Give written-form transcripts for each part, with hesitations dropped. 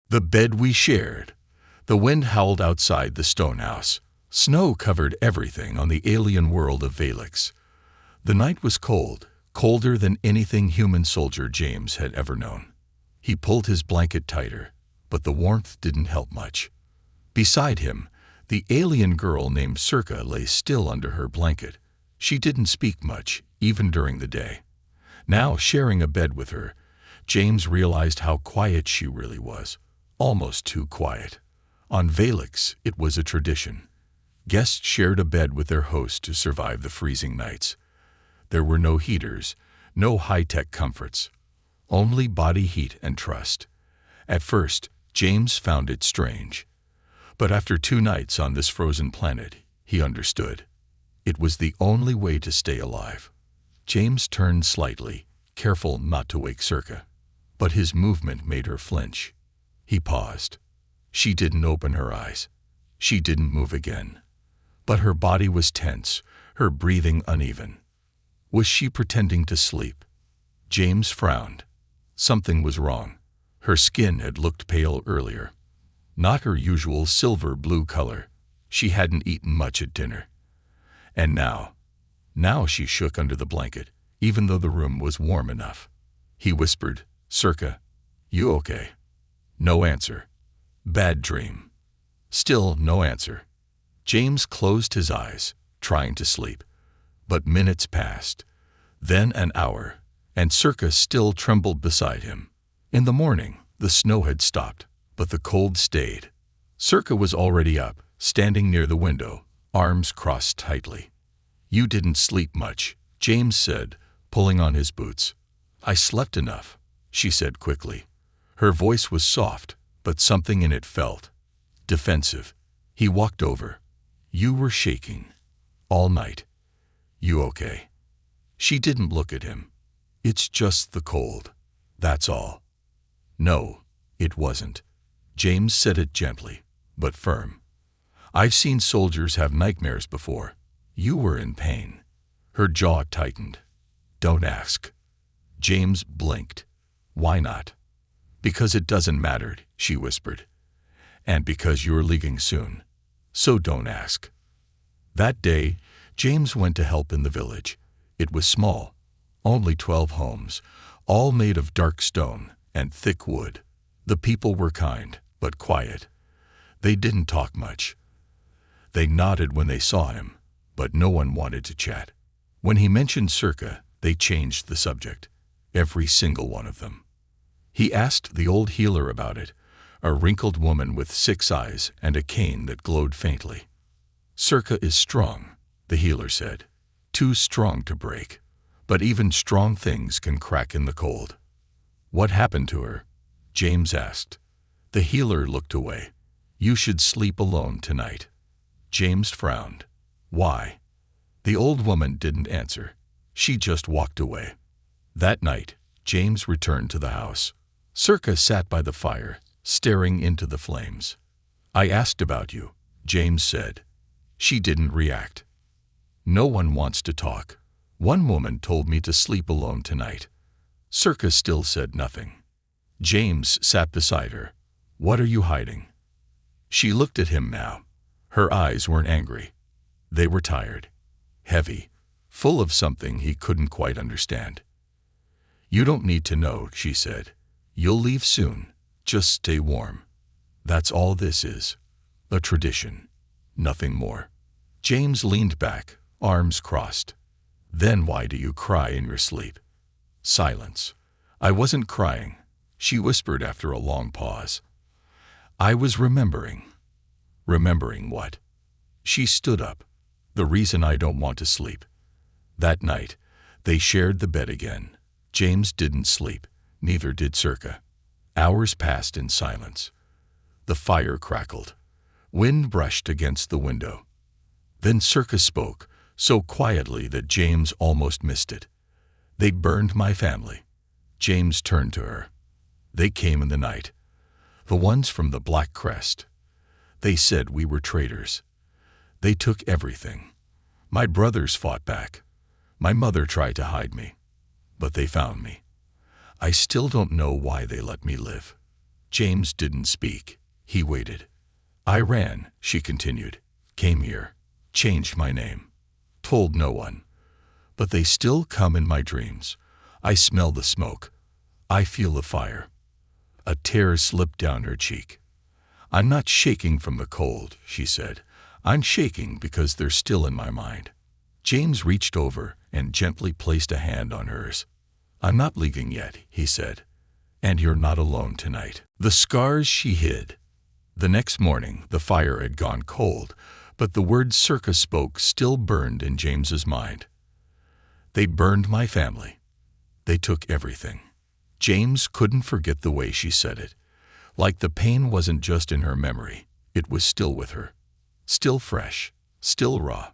The bed we shared. The wind howled outside the stone house. Snow covered everything on the alien world of Valix. The night was cold, colder than anything human soldier James had ever known. He pulled his blanket tighter, but the warmth didn't help much. Beside him, the alien girl named Circa lay still under her blanket. She didn't speak much, even during the day. Now, sharing a bed with her, James realized how quiet she really was. Almost too quiet. On Valix, it was a tradition. Guests shared a bed with their host to survive the freezing nights. There were no heaters, no high-tech comforts. Only body heat and trust. At first, James found it strange. But after 2 nights on this frozen planet, he understood. It was the only way to stay alive. James turned slightly, careful not to wake Circa. But his movement made her flinch. He paused. She didn't open her eyes. She didn't move again. But her body was tense, her breathing uneven. Was she pretending to sleep? James frowned. Something was wrong. Her skin had looked pale earlier. Not her usual silver-blue color. She hadn't eaten much at dinner. And now she shook under the blanket, even though the room was warm enough. He whispered, "Circa, you okay?" No answer. Bad dream. Still no answer. James closed his eyes, trying to sleep. But minutes passed, then an hour, and Circa still trembled beside him. In the morning, the snow had stopped, but the cold stayed. Circa was already up, standing near the window, arms crossed tightly. "You didn't sleep much," James said, pulling on his boots. "I slept enough," she said quickly. Her voice was soft, but something in it felt defensive. He walked over. "You were shaking. All night. You okay?" She didn't look at him. "It's just the cold. That's all." No, it wasn't. James said it gently, but firm. "I've seen soldiers have nightmares before. You were in pain." Her jaw tightened. "Don't ask." James blinked. "Why not?" "Because it doesn't matter," she whispered. "And because you're leaving soon. So don't ask." That day, James went to help in the village. It was small, only 12 homes, all made of dark stone and thick wood. The people were kind, but quiet. They didn't talk much. They nodded when they saw him, but no one wanted to chat. When he mentioned Circa, they changed the subject, every single one of them. He asked the old healer about it, a wrinkled woman with 6 eyes and a cane that glowed faintly. "Circa is strong," the healer said. "Too strong to break. But even strong things can crack in the cold." "What happened to her?" James asked. The healer looked away. "You should sleep alone tonight." James frowned. "Why?" The old woman didn't answer. She just walked away. That night, James returned to the house. Circa sat by the fire, staring into the flames. "I asked about you," James said. She didn't react. "No one wants to talk. One woman told me to sleep alone tonight." Circa still said nothing. James sat beside her. "What are you hiding?" She looked at him now. Her eyes weren't angry. They were tired, heavy, full of something he couldn't quite understand. "You don't need to know," she said. "You'll leave soon. Just stay warm. That's all this is. A tradition. Nothing more." James leaned back, arms crossed. "Then why do you cry in your sleep?" Silence. "I wasn't crying," she whispered after a long pause. "I was remembering." "Remembering what?" She stood up. "The reason I don't want to sleep." That night, they shared the bed again. James didn't sleep, neither did Circa. Hours passed in silence. The fire crackled. Wind brushed against the window. Then Circa spoke, so quietly that James almost missed it. "They burned my family." James turned to her. "They came in the night. The ones from the Black Crest. They said we were traitors. They took everything. My brothers fought back. My mother tried to hide me. But they found me. I still don't know why they let me live." James didn't speak. He waited. I ran, she continued. Came here. Changed my name. Told no one. But they still come in my dreams. I smell the smoke. I feel the fire. A tear slipped down her cheek. I'm not shaking from the cold, she said. I'm shaking because they're still in my mind. James reached over and gently placed a hand on hers. I'm not leaving yet, he said. And you're not alone tonight. The scars she hid. The next morning, the fire had gone cold, but the words Circa spoke still burned in James's mind. They burned my family. They took everything. James couldn't forget the way she said it. Like the pain wasn't just in her memory, it was still with her. Still fresh, still raw.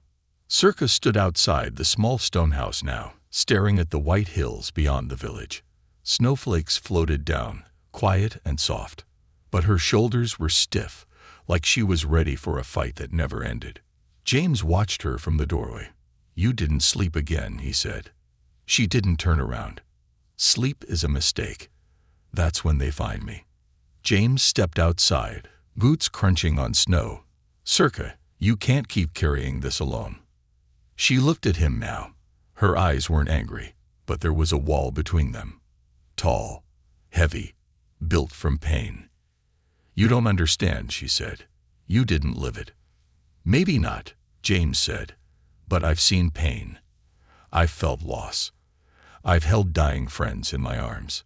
Circa stood outside the small stone house now, staring at the white hills beyond the village. Snowflakes floated down, quiet and soft. But her shoulders were stiff, like she was ready for a fight that never ended. James watched her from the doorway. You didn't sleep again, he said. She didn't turn around. Sleep is a mistake. That's when they find me. James stepped outside, boots crunching on snow. Circa, you can't keep carrying this alone. She looked at him now. Her eyes weren't angry, but there was a wall between them. Tall, heavy, built from pain. You don't understand, she said. You didn't live it. Maybe not, James said, but I've seen pain. I've felt loss. I've held dying friends in my arms.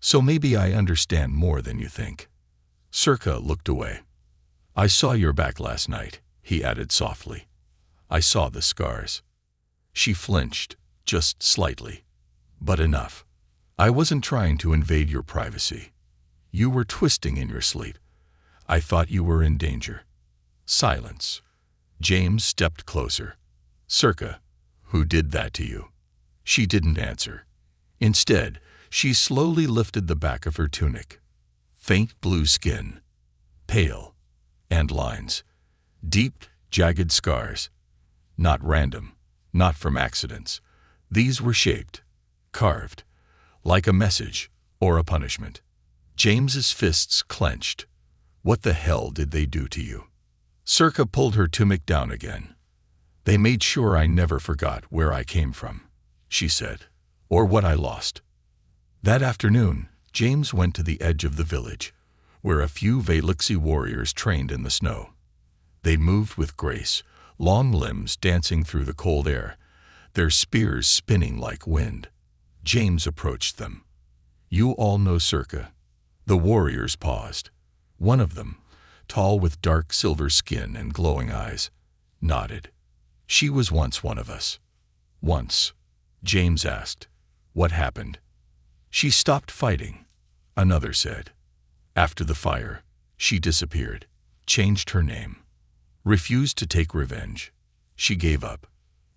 So maybe I understand more than you think. Circa looked away. I saw your back last night, he added softly. I saw the scars. She flinched, just slightly. But enough. I wasn't trying to invade your privacy. You were twisting in your sleep. I thought you were in danger. Silence. James stepped closer. Circa, who did that to you? She didn't answer. Instead, she slowly lifted the back of her tunic. Faint blue skin. Pale. And lines. Deep, jagged scars. Not random. Not from accidents. These were shaped. Carved. Like a message or a punishment. James's fists clenched. What the hell did they do to you? Circa pulled her tunic down again. They made sure I never forgot where I came from, she said, or what I lost. That afternoon, James went to the edge of the village, where a few Velixi warriors trained in the snow. They moved with grace, long limbs dancing through the cold air, their spears spinning like wind. James approached them. You all know Circa. The warriors paused. One of them, tall with dark silver skin and glowing eyes, nodded. She was once one of us. Once. James asked, what happened? She stopped fighting, another said. After the fire, she disappeared, changed her name, refused to take revenge. She gave up.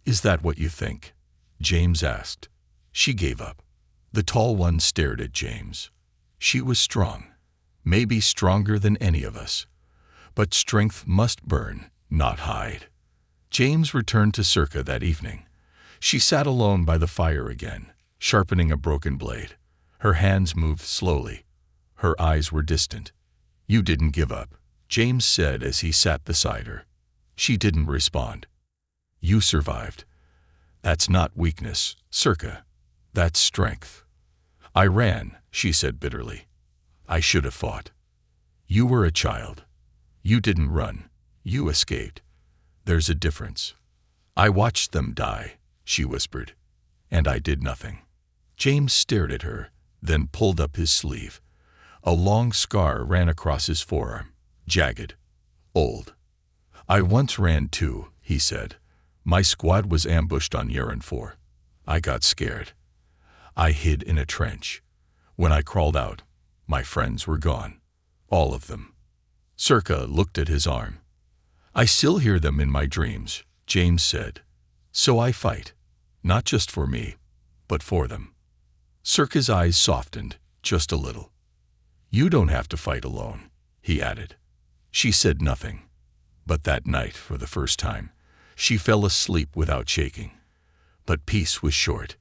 Is that what you think? James asked. She gave up. The tall one stared at James. She was strong, maybe stronger than any of us. But strength must burn, not hide. James returned to Circa that evening. She sat alone by the fire again, sharpening a broken blade. Her hands moved slowly. Her eyes were distant. You didn't give up, James said as he sat beside her. She didn't respond. You survived. That's not weakness, Circa. That's strength. I ran, she said bitterly. I should have fought. You were a child. You didn't run. You escaped. There's a difference. I watched them die, she whispered, and I did nothing. James stared at her, then pulled up his sleeve. A long scar ran across his forearm, jagged, old. I once ran too, he said. My squad was ambushed on Yeren 4. I got scared. I hid in a trench. When I crawled out, my friends were gone. All of them. Circa looked at his arm. I still hear them in my dreams, James said. So I fight, not just for me, but for them. Circa's eyes softened, just a little. You don't have to fight alone, he added. She said nothing. But that night, for the first time, she fell asleep without shaking. But peace was short.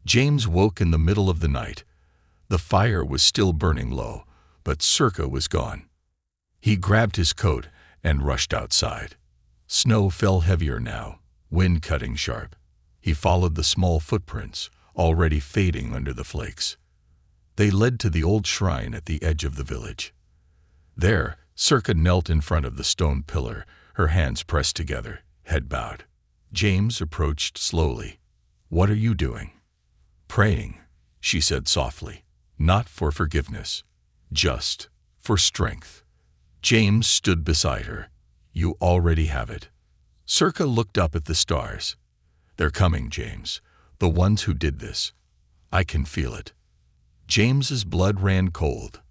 James woke in the middle of the night. The fire was still burning low, but Circa was gone. He grabbed his coat and rushed outside. Snow fell heavier now, wind cutting sharp. He followed the small footprints, already fading under the flakes. They led to the old shrine at the edge of the village. There, Circa knelt in front of the stone pillar, her hands pressed together, head bowed. James approached slowly. "What are you doing?" "Praying," she said softly. "Not for forgiveness, just for strength." James stood beside her. "You already have it." Circa looked up at the stars. "They're coming, James. The ones who did this. I can feel it." James's blood ran cold.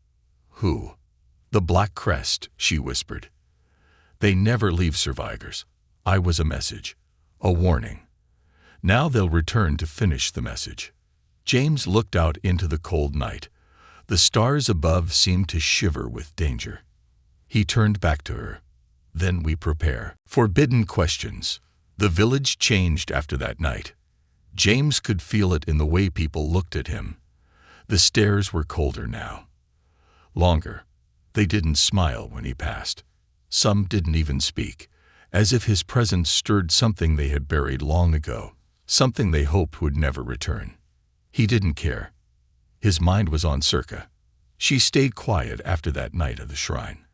"Who?" "The Black Crest," she whispered. "They never leave survivors. I was a message, a warning. Now they'll return to finish the message." James looked out into the cold night. The stars above seemed to shiver with danger. He turned back to her. "Then we prepare." Forbidden questions. The village changed after that night. James could feel it in the way people looked at him. The stares were colder now. Longer. They didn't smile when he passed. Some didn't even speak, as if his presence stirred something they had buried long ago, something they hoped would never return. He didn't care. His mind was on Circa. She stayed quiet after that night at the shrine.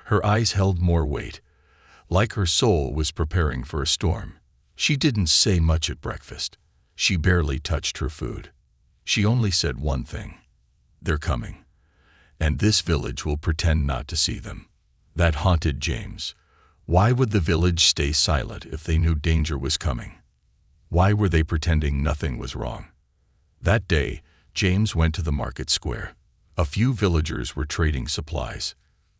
Her eyes held more weight, like her soul was preparing for a storm. She didn't say much at breakfast. She barely touched her food. She only said one thing: "They're coming. And this village will pretend not to see them." That haunted James. Why would the village stay silent if they knew danger was coming? Why were they pretending nothing was wrong? That day, James went to the market square. A few villagers were trading supplies: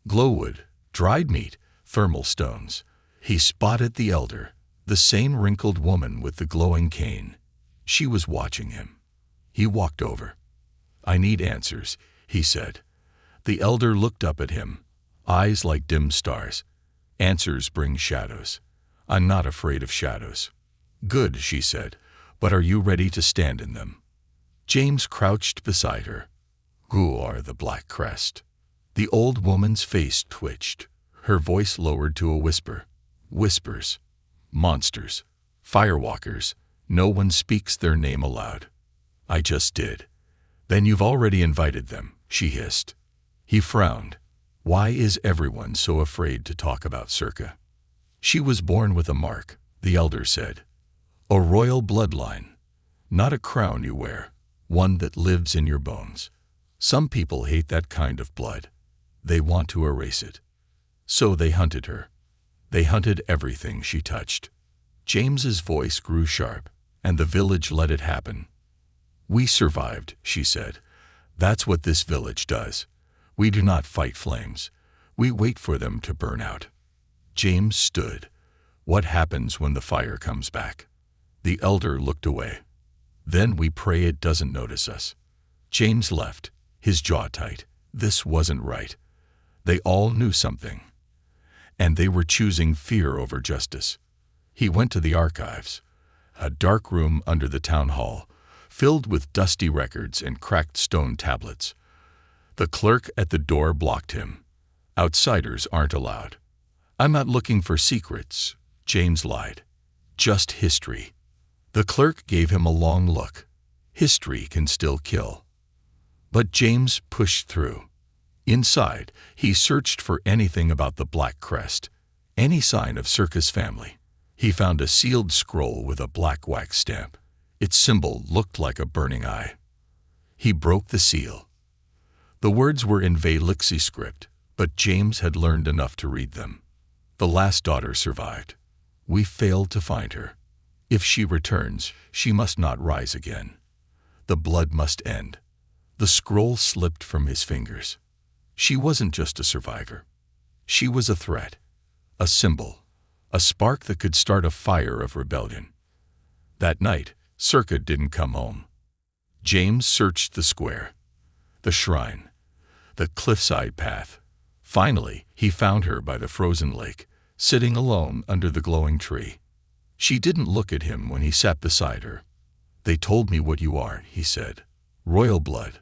glowwood, dried meat, thermal stones. He spotted the elder, the same wrinkled woman with the glowing cane. She was watching him. He walked over. "I need answers," he said. The elder looked up at him, eyes like dim stars. "Answers bring shadows. I'm not afraid of shadows." "Good," she said, "but are you ready to stand in them?" James crouched beside her. "Who are the Black Crest?" The old woman's face twitched. Her voice lowered to a whisper. "Whispers. Monsters. Firewalkers. No one speaks their name aloud." "I just did." "Then you've already invited them," she hissed. He frowned. Why is everyone so afraid to talk about Circa? "She was born with a mark," the elder said. "A royal bloodline. Not a crown you wear, one that lives in your bones. Some people hate that kind of blood. They want to erase it. So they hunted her. They hunted everything she touched." James's voice grew sharp, and the village let it happen. "We survived," she said. "That's what this village does. We do not fight flames. We wait for them to burn out." James stood. What happens when the fire comes back? The elder looked away. "Then we pray it doesn't notice us." James left, his jaw tight. This wasn't right. They all knew something. And they were choosing fear over justice. He went to the archives, a dark room under the town hall, filled with dusty records and cracked stone tablets. The clerk at the door blocked him. "Outsiders aren't allowed." "I'm not looking for secrets," James lied. "Just history." The clerk gave him a long look. History can still kill. But James pushed through. Inside, he searched for anything about the Black Crest, any sign of Circa's family. He found a sealed scroll with a black wax stamp. Its symbol looked like a burning eye. He broke the seal. The words were in Velixi script, but James had learned enough to read them. "The last daughter survived. We failed to find her. If she returns, she must not rise again. The blood must end." The scroll slipped from his fingers. She wasn't just a survivor. She was a threat, a symbol, a spark that could start a fire of rebellion. That night, Circa didn't come home. James searched the square, the shrine, the cliffside path. Finally, he found her by the frozen lake, sitting alone under the glowing tree. She didn't look at him when he sat beside her. "They told me what you are," he said. "Royal blood.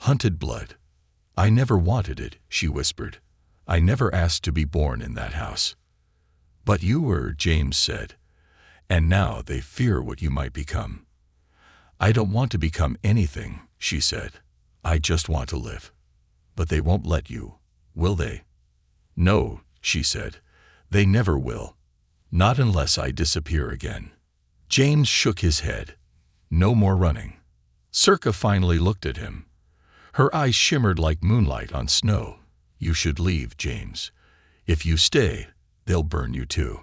Hunted blood. I never wanted it, she whispered. I never asked to be born in that house. But you were, James said, and now they fear what you might become. I don't want to become anything, she said. I just want to live. But they won't let you, will they? No, she said. They never will. Not unless I disappear again. James shook his head. No more running. Circa finally looked at him. Her eyes shimmered like moonlight on snow. You should leave, James. If you stay, they'll burn you too.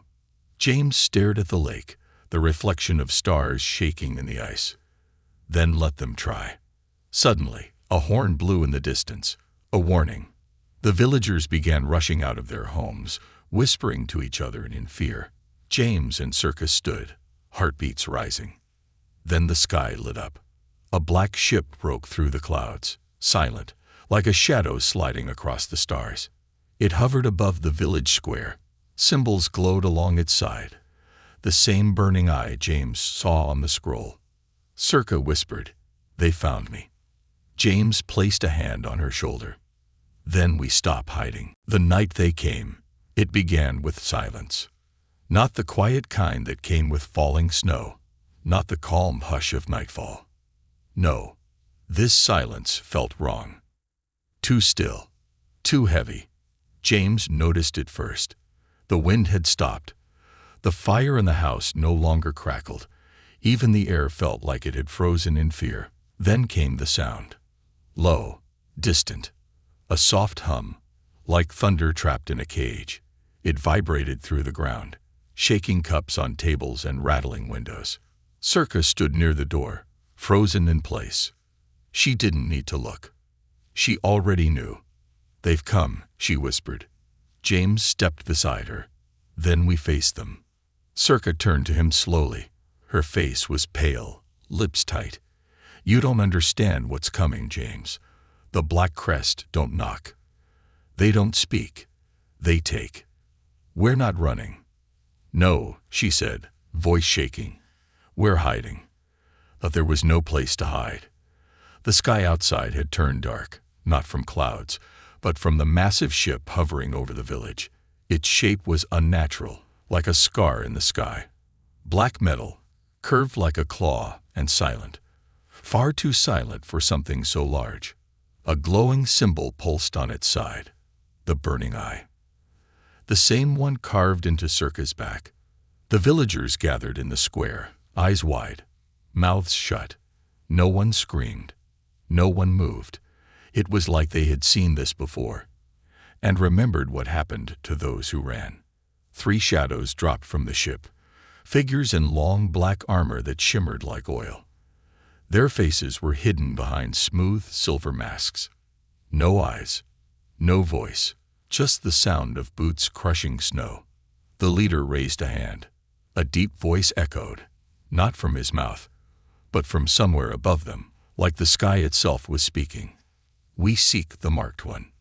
James stared at the lake, the reflection of stars shaking in the ice. Then let them try. Suddenly, a horn blew in the distance, a warning. The villagers began rushing out of their homes, whispering to each other in fear. James and Circa stood, heartbeats rising. Then the sky lit up. A black ship broke through the clouds, silent, like a shadow sliding across the stars. It hovered above the village square. Symbols glowed along its side. The same burning eye James saw on the scroll. Circa whispered, "They found me." James placed a hand on her shoulder. Then we stopped hiding. The night they came, it began with silence. Not the quiet kind that came with falling snow, not the calm hush of nightfall. No, this silence felt wrong. Too still, too heavy. James noticed it first. The wind had stopped. The fire in the house no longer crackled. Even the air felt like it had frozen in fear. Then came the sound. Low, distant. A soft hum, like thunder trapped in a cage. It vibrated through the ground, shaking cups on tables and rattling windows. Circa stood near the door, frozen in place. She didn't need to look. She already knew. "They've come," she whispered. James stepped beside her. Then we faced them. Circa turned to him slowly. Her face was pale, lips tight. "You don't understand what's coming, James. The Black Crest don't knock. They don't speak. They take. We're not running." "No," she said, voice shaking. "We're hiding." But there was no place to hide. The sky outside had turned dark, not from clouds, but from the massive ship hovering over the village. Its shape was unnatural, like a scar in the sky. Black metal, curved like a claw, and silent. Far too silent for something so large. A glowing symbol pulsed on its side. The burning eye. The same one carved into Circa's back. The villagers gathered in the square, eyes wide, mouths shut. No one screamed. No one moved. It was like they had seen this before, and remembered what happened to those who ran. 3 shadows dropped from the ship, figures in long black armor that shimmered like oil. Their faces were hidden behind smooth silver masks. No eyes, no voice, just the sound of boots crushing snow. The leader raised a hand. A deep voice echoed, not from his mouth, but from somewhere above them, like the sky itself was speaking. "We seek the marked one."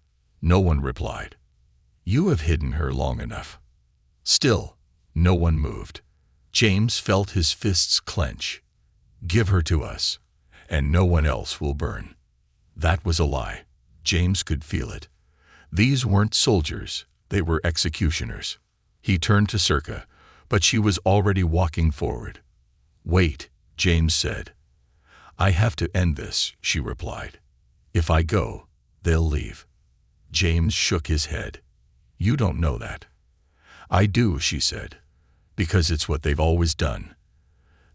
No one replied. "You have hidden her long enough." Still, no one moved. James felt his fists clench. "Give her to us, and no one else will burn." That was a lie. James could feel it. These weren't soldiers, they were executioners. He turned to Circa, but she was already walking forward. "Wait," James said. "I have to end this," she replied. "If I go, they'll leave." James shook his head. "You don't know that." "I do," she said, "because it's what they've always done.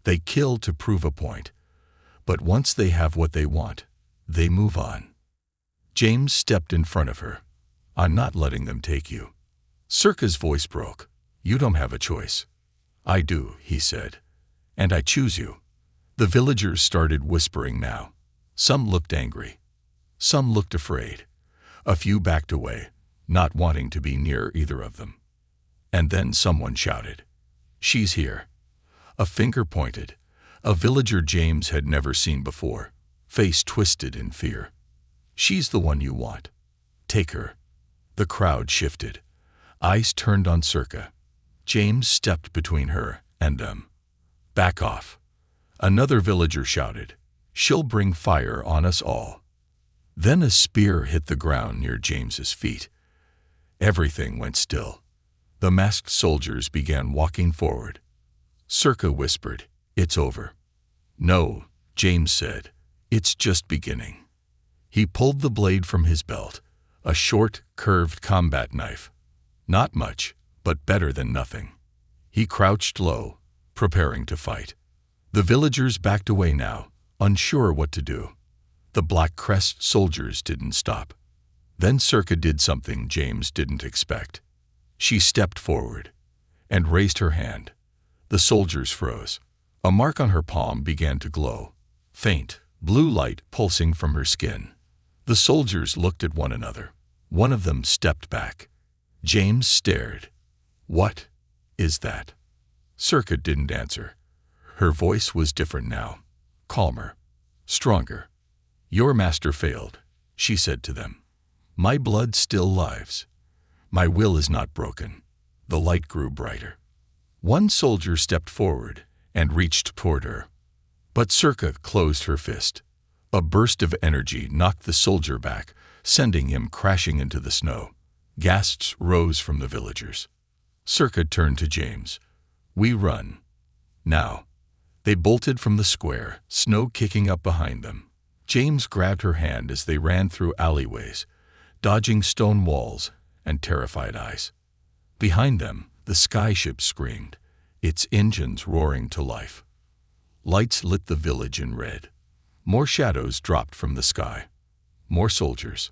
They kill to prove a point, but once they have what they want, they move on." James stepped in front of her. "I'm not letting them take you." Circa's voice broke. "You don't have a choice." "I do," he said, "and I choose you." The villagers started whispering now. Some looked angry. Some looked afraid. A few backed away, not wanting to be near either of them. And then someone shouted, "She's here." A finger pointed. A villager James had never seen before, face twisted in fear. "She's the one you want. Take her." The crowd shifted. Eyes turned on Circa. James stepped between her and them. "Back off." Another villager shouted, "She'll bring fire on us all." Then a spear hit the ground near James's feet. Everything went still. The masked soldiers began walking forward. Circa whispered, "It's over." "No," James said, "it's just beginning." He pulled the blade from his belt, a short, curved combat knife. Not much, but better than nothing. He crouched low, preparing to fight. The villagers backed away now, unsure what to do. The Black Crest soldiers didn't stop. Then Circa did something James didn't expect. She stepped forward and raised her hand. The soldiers froze. A mark on her palm began to glow, faint, blue light pulsing from her skin. The soldiers looked at one another. One of them stepped back. James stared. "What is that?" Circa didn't answer. Her voice was different now, calmer, stronger. "Your master failed," she said to them. "My blood still lives. My will is not broken." The light grew brighter. One soldier stepped forward and reached toward her. But Circa closed her fist. A burst of energy knocked the soldier back, sending him crashing into the snow. Gasps rose from the villagers. Circa turned to James. "We run. Now." They bolted from the square, snow kicking up behind them. James grabbed her hand as they ran through alleyways, dodging stone walls and terrified eyes. Behind them, the skyship screamed, its engines roaring to life. Lights lit the village in red. More shadows dropped from the sky. More soldiers.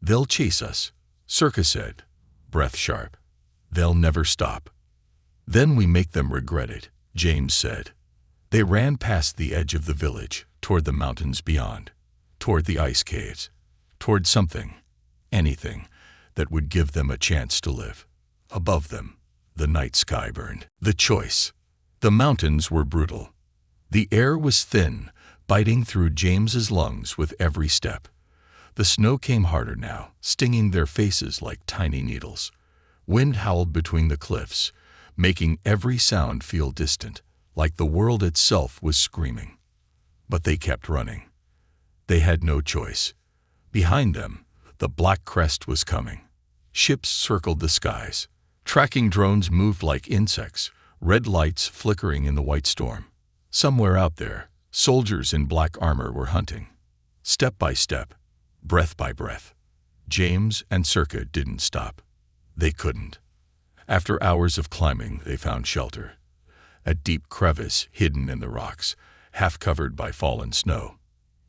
"They'll chase us," Circa said, breath sharp. "They'll never stop." "Then we make them regret it," James said. They ran past the edge of the village, toward the mountains beyond, toward the ice caves, toward something, anything, that would give them a chance to live. Above them, the night sky burned. The choice. The mountains were brutal. The air was thin, biting through James's lungs with every step. The snow came harder now, stinging their faces like tiny needles. Wind howled between the cliffs, making every sound feel distant, like the world itself was screaming. But they kept running. They had no choice. Behind them, the Black Crest was coming. Ships circled the skies. Tracking drones moved like insects, red lights flickering in the white storm. Somewhere out there, soldiers in black armor were hunting. Step by step, breath by breath. James and Circa didn't stop. They couldn't. After hours of climbing, they found shelter. A deep crevice hidden in the rocks, half covered by fallen snow.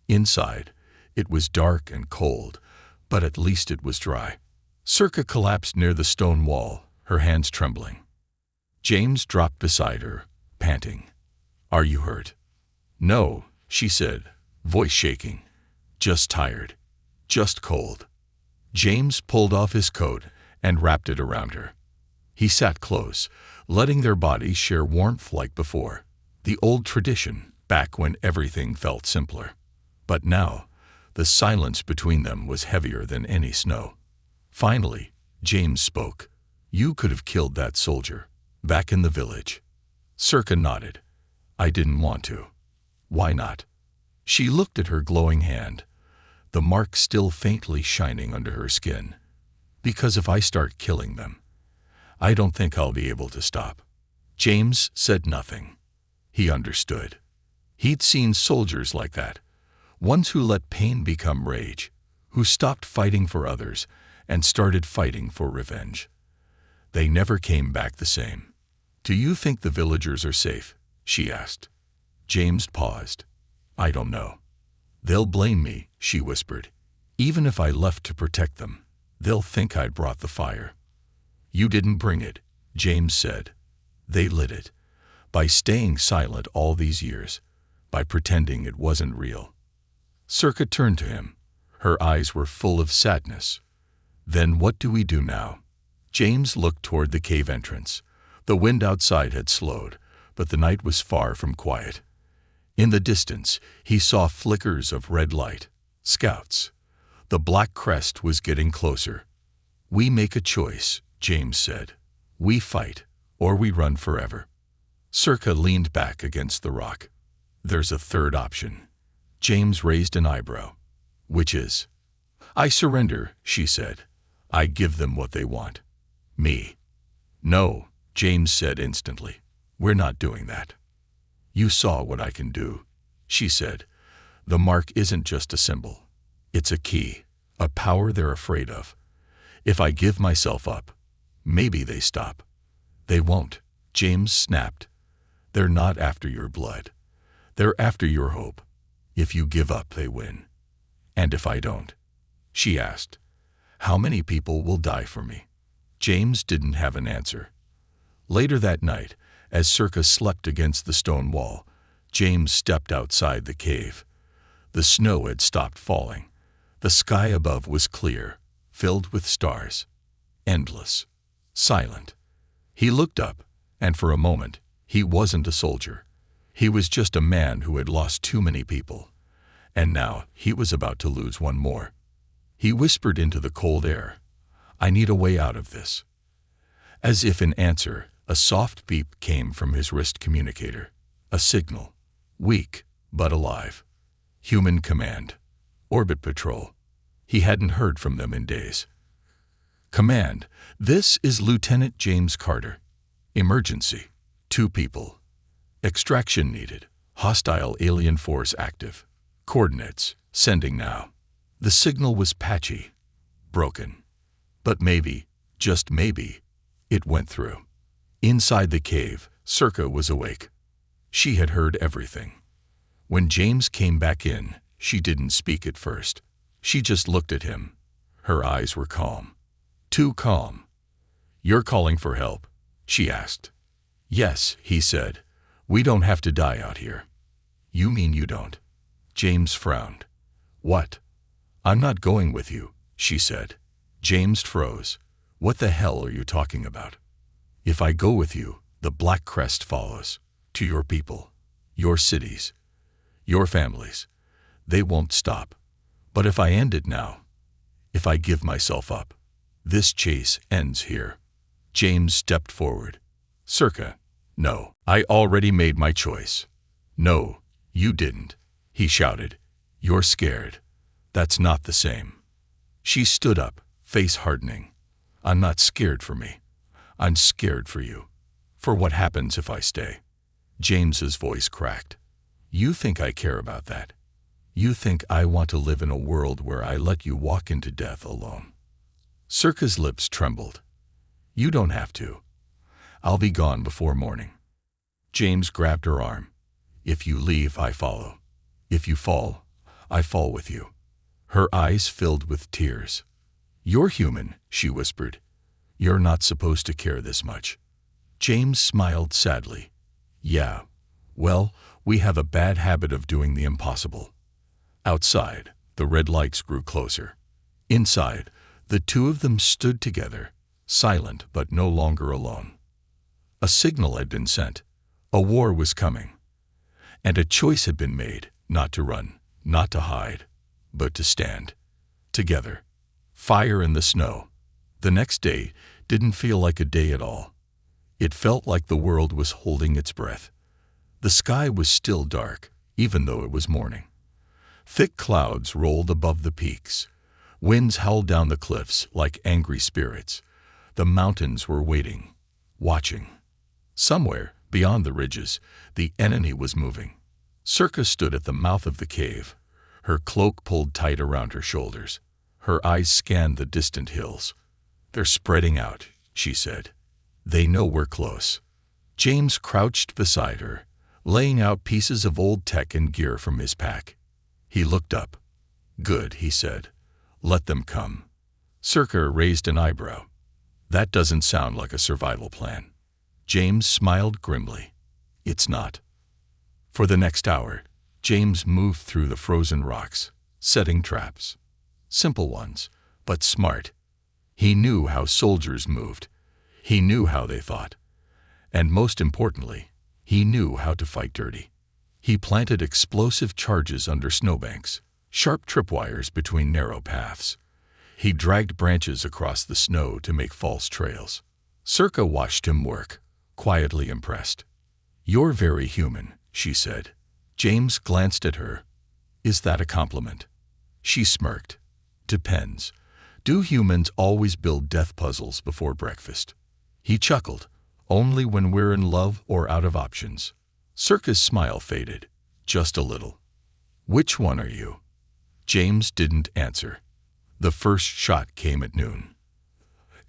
Inside, it was dark and cold, but at least it was dry. Circa collapsed near the stone wall, her hands trembling. James dropped beside her, panting. "Are you hurt?" "No," she said, voice shaking. "Just tired. Just cold." James pulled off his coat and wrapped it around her. He sat close, letting their bodies share warmth like before. The old tradition, back when everything felt simpler. But now, the silence between them was heavier than any snow. Finally, James spoke. "You could have killed that soldier, back in the village." Circa nodded. "I didn't want to." "Why not?" She looked at her glowing hand, the mark still faintly shining under her skin. "Because if I start killing them, I don't think I'll be able to stop." James said nothing. He understood. He'd seen soldiers like that, ones who let pain become rage, who stopped fighting for others and started fighting for revenge. They never came back the same. "Do you think the villagers are safe?" she asked. James paused. "I don't know. They'll blame me," she whispered. "Even if I left to protect them, they'll think I brought the fire." "You didn't bring it," James said. "They lit it. By staying silent all these years, by pretending it wasn't real." Circa turned to him. Her eyes were full of sadness. "Then what do we do now?" James looked toward the cave entrance. The wind outside had slowed, but the night was far from quiet. In the distance, he saw flickers of red light. Scouts. The Black Crest was getting closer. "We make a choice," James said. "We fight, or we run forever." Circa leaned back against the rock. "There's a third option." James raised an eyebrow. "Which is?" I surrender, she said. I give them what they want. Me. No, James said instantly. We're not doing that. You saw what I can do, she said. The mark isn't just a symbol. It's a key, a power they're afraid of. If I give myself up, maybe they stop. They won't, James snapped. They're not after your blood. They're after your hope. If you give up, they win. And if I don't? She asked. How many people will die for me? James didn't have an answer. Later that night, as Circa slept against the stone wall, James stepped outside the cave. The snow had stopped falling. The sky above was clear, filled with stars. Endless. Silent. He looked up, and for a moment, he wasn't a soldier. He was just a man who had lost too many people. And now he was about to lose one more. He whispered into the cold air, I need a way out of this. As if in answer, a soft beep came from his wrist communicator. A signal. Weak, but alive. Human command. Orbit patrol. He hadn't heard from them in days. Command, this is Lieutenant James Carter. Emergency. 2 people. Extraction needed. Hostile alien force active. Coordinates. Sending now. The signal was patchy. Broken. But maybe, just maybe, it went through. Inside the cave, Circa was awake. She had heard everything. When James came back in, she didn't speak at first. She just looked at him. Her eyes were calm. Too calm. You're calling for help? She asked. Yes, he said. We don't have to die out here. You mean you don't? James frowned. What? I'm not going with you, she said. James froze. What the hell are you talking about? If I go with you, the Black Crest follows. To your people. Your cities. Your families. They won't stop. But if I end it now, if I give myself up, this chase ends here. James stepped forward. Circa. No, I already made my choice. No, you didn't, he shouted. You're scared. That's not the same. She stood up, face hardening. I'm not scared for me. I'm scared for you. For what happens if I stay. James's voice cracked. You think I care about that? You think I want to live in a world where I let you walk into death alone? Circa's lips trembled. You don't have to. I'll be gone before morning. James grabbed her arm. If you leave, I follow. If you fall, I fall with you. Her eyes filled with tears. You're human, she whispered. You're not supposed to care this much. James smiled sadly. Yeah, well, we have a bad habit of doing the impossible. Outside, the red lights grew closer. Inside, the 2 of them stood together, silent but no longer alone. A signal had been sent. A war was coming. And a choice had been made, not to run, not to hide, but to stand. Together. Fire in the snow. The next day didn't feel like a day at all. It felt like the world was holding its breath. The sky was still dark, even though it was morning. Thick clouds rolled above the peaks. Winds howled down the cliffs like angry spirits. The mountains were waiting, watching. Somewhere, beyond the ridges, the enemy was moving. Circa stood at the mouth of the cave, her cloak pulled tight around her shoulders. Her eyes scanned the distant hills. They're spreading out, she said. They know we're close. James crouched beside her, laying out pieces of old tech and gear from his pack. He looked up. Good, he said. Let them come. Circa raised an eyebrow. That doesn't sound like a survival plan. James smiled grimly. It's not. For the next hour, James moved through the frozen rocks, setting traps. Simple ones, but smart. He knew how soldiers moved. He knew how they thought. And most importantly, he knew how to fight dirty. He planted explosive charges under snowbanks, sharp tripwires between narrow paths. He dragged branches across the snow to make false trails. Circa watched him work, quietly impressed. You're very human, she said. James glanced at her. Is that a compliment? She smirked. depends. Do humans always build death puzzles before breakfast? He chuckled. Only when we're in love or out of options. Circa's smile faded. Just a little. Which one are you? James didn't answer. The first shot came at noon.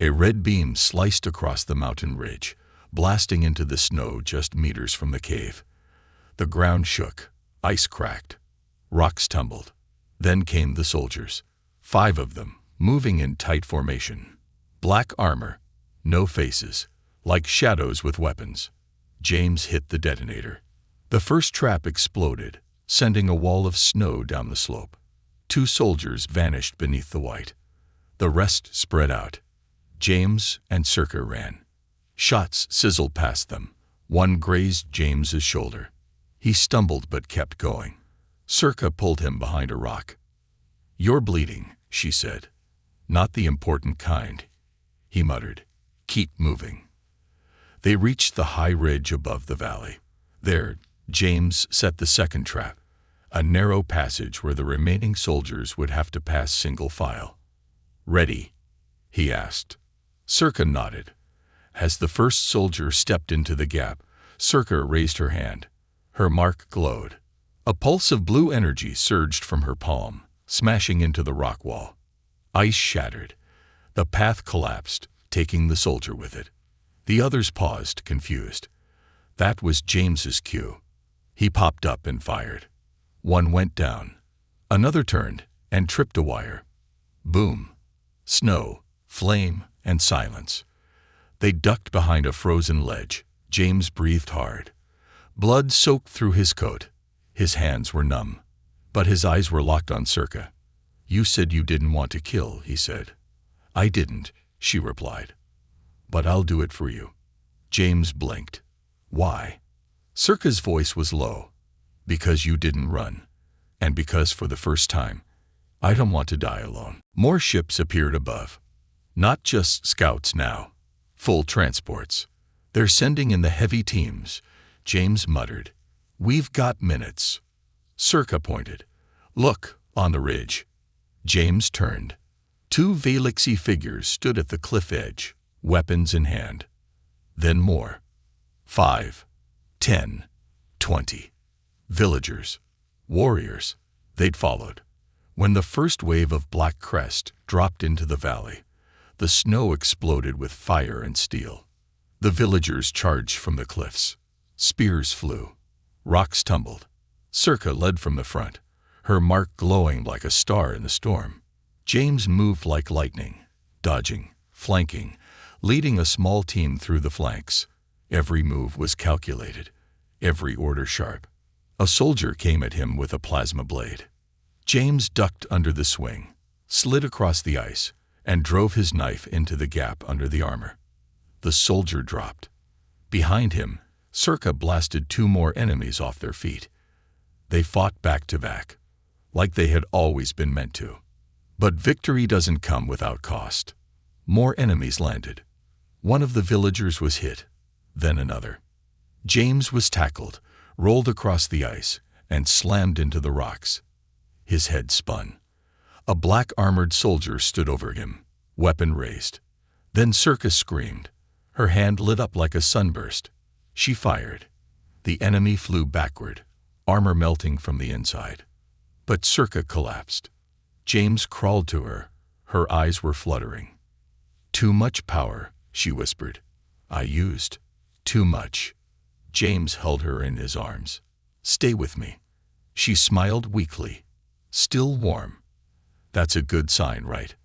A red beam sliced across the mountain ridge, blasting into the snow just meters from the cave. The ground shook, ice cracked, rocks tumbled. Then came the soldiers, 5 of them, moving in tight formation. Black armor, no faces, like shadows with weapons. James hit the detonator. The first trap exploded, sending a wall of snow down the slope. 2 soldiers vanished beneath the white. The rest spread out. James and Circa ran. Shots sizzled past them. One grazed James's shoulder. He stumbled but kept going. Circa pulled him behind a rock. "You're bleeding," she said. "Not the important kind," he muttered. "Keep moving." They reached the high ridge above the valley. There, James set the second trap, a narrow passage where the remaining soldiers would have to pass single file. "Ready?" he asked. Circa nodded. As the first soldier stepped into the gap, Circa raised her hand. Her mark glowed. A pulse of blue energy surged from her palm, smashing into the rock wall. Ice shattered. The path collapsed, taking the soldier with it. The others paused, confused. That was James's cue. He popped up and fired. One went down. Another turned and tripped a wire. Boom. Snow, flame, and silence. They ducked behind a frozen ledge. James breathed hard. Blood soaked through his coat. His hands were numb, but his eyes were locked on Circa. "You said you didn't want to kill," he said. "I didn't," she replied. "But I'll do it for you." James blinked. "Why?" Circa's voice was low. "Because you didn't run. And because for the first time, I don't want to die alone." More ships appeared above. Not just scouts now. Full transports. "They're sending in the heavy teams," James muttered. "We've got minutes." Circa pointed. "Look, on the ridge." James turned. 2 Valixi figures stood at the cliff edge, weapons in hand. Then more. 5, 10, 20. Villagers. Warriors. They'd followed. When the first wave of black crest dropped into the valley, the snow exploded with fire and steel. The villagers charged from the cliffs. Spears flew. Rocks tumbled. Circa led from the front, her mark glowing like a star in the storm. James moved like lightning, dodging, flanking, leading a small team through the flanks. Every move was calculated, every order sharp. A soldier came at him with a plasma blade. James ducked under the swing, slid across the ice, and drove his knife into the gap under the armor. The soldier dropped. Behind him, Circa blasted 2 more enemies off their feet. They fought back to back, like they had always been meant to. But victory doesn't come without cost. More enemies landed. One of the villagers was hit, then another. James was tackled, rolled across the ice, and slammed into the rocks. His head spun. A black-armored soldier stood over him, weapon raised. Then Circa screamed. Her hand lit up like a sunburst. She fired. The enemy flew backward, armor melting from the inside. But Circa collapsed. James crawled to her. Her eyes were fluttering. "Too much power," she whispered. "I used too much." James held her in his arms. "Stay with me." She smiled weakly. "Still warm. That's a good sign, right?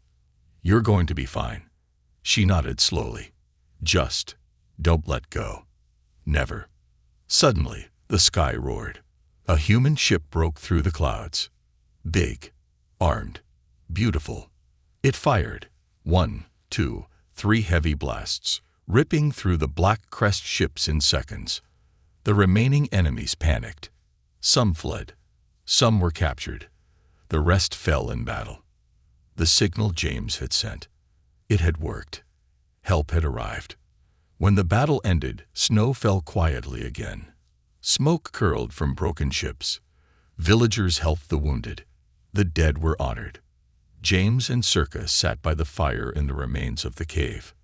You're going to be fine." She nodded slowly. "Just don't let go. Never." Suddenly, the sky roared. A human ship broke through the clouds. Big, armed, beautiful. It fired. 1, 2, 3 heavy blasts, ripping through the black crest ships in seconds. The remaining enemies panicked. Some fled. Some were captured. The rest fell in battle. The signal James had sent. It had worked. Help had arrived. When the battle ended, snow fell quietly again. Smoke curled from broken ships. Villagers helped the wounded. The dead were honored. James and Circa sat by the fire in the remains of the cave.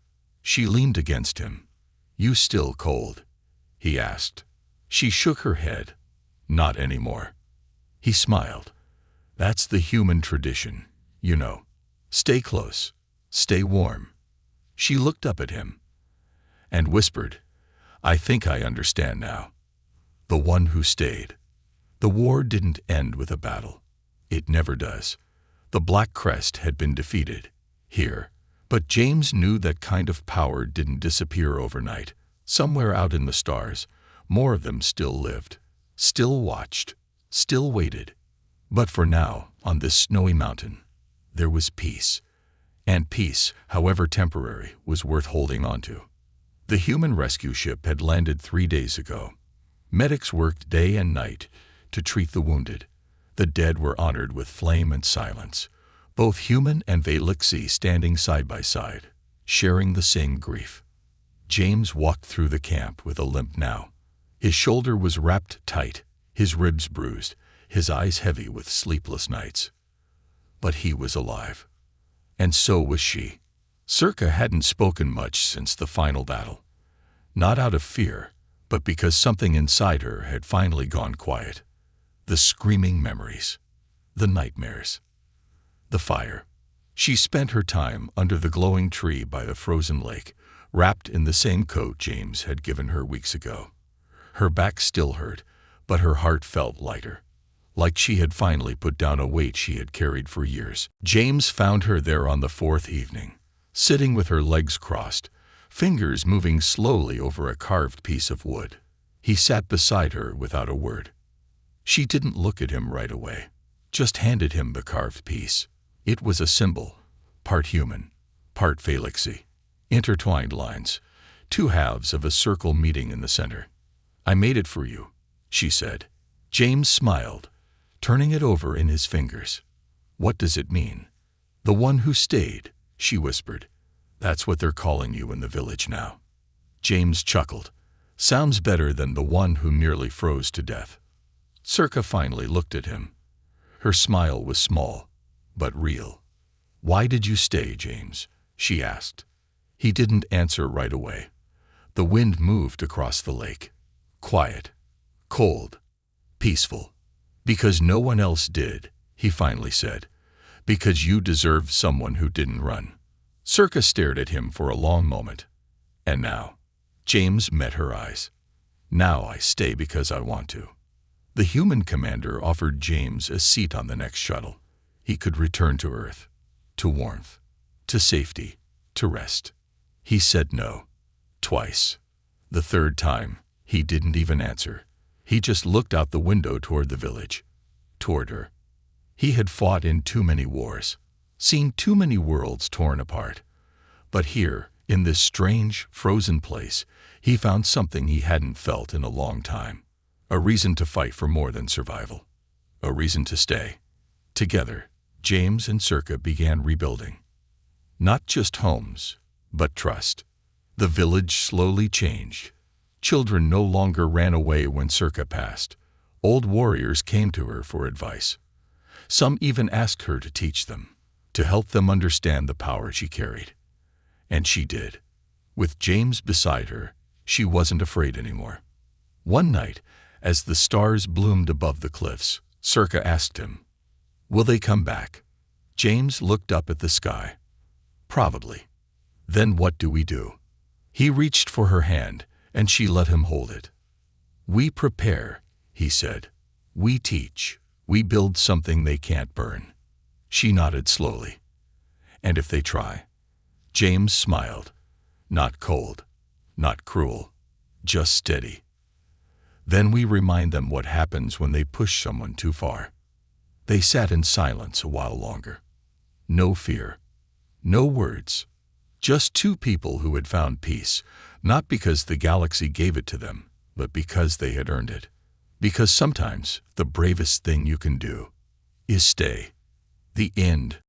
She leaned against him. "You still cold?" he asked. She shook her head. "Not anymore." He smiled. "That's the human tradition, you know. Stay close. Stay warm." She looked up at him and whispered, "I think I understand now. The one who stayed. The war didn't end with a battle. It never does. The Black Crest had been defeated here, but James knew that kind of power didn't disappear overnight. Somewhere out in the stars, more of them still lived, still watched, still waited. But for now, on this snowy mountain, there was peace. And peace, however temporary, was worth holding on to. The human rescue ship had landed 3 days ago. Medics worked day and night to treat the wounded. The dead were honored with flame and silence, both human and Velixi standing side by side, sharing the same grief. James walked through the camp with a limp now. His shoulder was wrapped tight, his ribs bruised, his eyes heavy with sleepless nights. But he was alive. And so was she. Circa hadn't spoken much since the final battle. Not out of fear, but because something inside her had finally gone quiet. The screaming memories. The nightmares. The fire. She spent her time under the glowing tree by the frozen lake, wrapped in the same coat James had given her weeks ago. Her back still hurt, but her heart felt lighter, like she had finally put down a weight she had carried for years. James found her there on the 4th evening, sitting with her legs crossed, fingers moving slowly over a carved piece of wood. He sat beside her without a word. She didn't look at him right away, just handed him the carved piece. It was a symbol, part human, part Velixi. Intertwined lines, 2 halves of a circle meeting in the center. "I made it for you," she said. James smiled, turning it over in his fingers. "What does it mean?" "The one who stayed," she whispered. "That's what they're calling you in the village now." James chuckled. "Sounds better than the one who nearly froze to death." Circa finally looked at him. Her smile was small, but real. "Why did you stay, James?" she asked. He didn't answer right away. The wind moved across the lake. Quiet, cold, peaceful. "Because no one else did," he finally said. "Because you deserved someone who didn't run." Circa stared at him for a long moment. "And now?" James met her eyes. "Now I stay because I want to." The human commander offered James a seat on the next shuttle. He could return to Earth, to warmth, to safety, to rest. He said no. Twice. The 3rd time, he didn't even answer. He just looked out the window toward the village, toward her. He had fought in too many wars, seen too many worlds torn apart. But here, in this strange, frozen place, he found something he hadn't felt in a long time. A reason to fight for more than survival. A reason to stay. Together, James and Circa began rebuilding. Not just homes, but trust. The village slowly changed. Children no longer ran away when Circa passed. Old warriors came to her for advice. Some even asked her to teach them, to help them understand the power she carried. And she did. With James beside her, she wasn't afraid anymore. One night, as the stars bloomed above the cliffs, Circa asked him, "Will they come back?" James looked up at the sky. "Probably." "Then what do we do?" He reached for her hand, and she let him hold it. "We prepare," he said. "We teach. We build something they can't burn." She nodded slowly. "And if they try?" James smiled. Not cold, not cruel, just steady. "Then we remind them what happens when they push someone too far." They sat in silence a while longer. No fear, no words. Just 2 people who had found peace, not because the galaxy gave it to them, but because they had earned it. Because sometimes the bravest thing you can do is stay. The end.